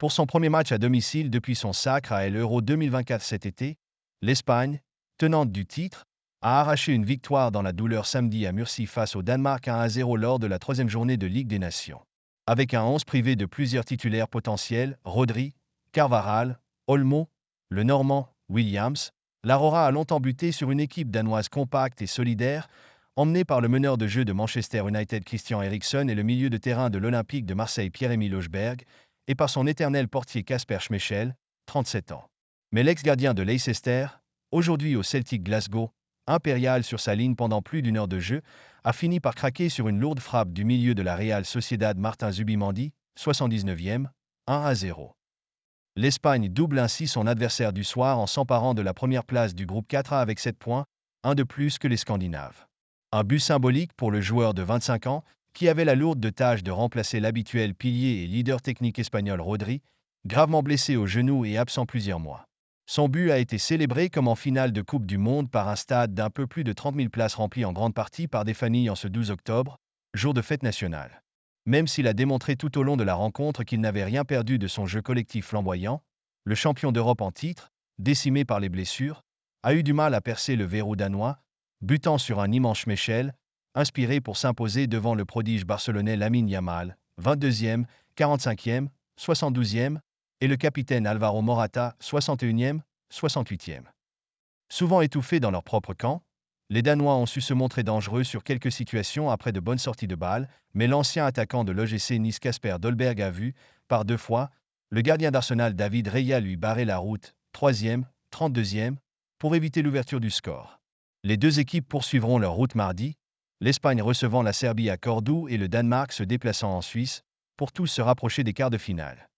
Pour son premier match à domicile depuis son sacre à l'Euro 2024 cet été, l'Espagne, tenante du titre, a arraché une victoire dans la douleur samedi à Murcie face au Danemark 1-0 lors de la troisième journée de Ligue des Nations. Avec un 11 privé de plusieurs titulaires potentiels, Rodri, Carvajal, Olmo, le Normand, Williams, l'Aurora a longtemps buté sur une équipe danoise compacte et solidaire, emmenée par le meneur de jeu de Manchester United Christian Eriksen et le milieu de terrain de l'Olympique de Marseille Pierre-Emile Hojbjerg, et par son éternel portier Kasper Schmeichel, 37 ans. Mais l'ex-gardien de Leicester, aujourd'hui au Celtic Glasgow, impérial sur sa ligne pendant plus d'une heure de jeu, a fini par craquer sur une lourde frappe du milieu de la Real Sociedad Martin Zubimendi, 79e, 1-0. L'Espagne double ainsi son adversaire du soir en s'emparant de la première place du groupe 4A avec 7 points, un de plus que les Scandinaves. Un but symbolique pour le joueur de 25 ans, qui avait la lourde tâche de remplacer l'habituel pilier et leader technique espagnol Rodri, gravement blessé au genou et absent plusieurs mois. Son but a été célébré comme en finale de Coupe du Monde par un stade d'un peu plus de 30 000 places rempli en grande partie par des familles en ce 12 octobre, jour de fête nationale. Même s'il a démontré tout au long de la rencontre qu'il n'avait rien perdu de son jeu collectif flamboyant, le champion d'Europe en titre, décimé par les blessures, a eu du mal à percer le verrou danois, butant sur un immense Schmeichel, inspiré pour s'imposer devant le prodige barcelonais Lamine Yamal, 22e, 45e, 72e, et le capitaine Alvaro Morata, 61e, 68e. Souvent étouffés dans leur propre camp, les Danois ont su se montrer dangereux sur quelques situations après de bonnes sorties de balles, mais l'ancien attaquant de l'OGC Nice Kasper Dolberg a vu, par 2 fois, le gardien d'Arsenal David Raya lui barrer la route, 3e, 32e, pour éviter l'ouverture du score. Les deux équipes poursuivront leur route mardi, l'Espagne recevant la Serbie à Cordoue et le Danemark se déplaçant en Suisse, pour tous se rapprocher des quarts de finale.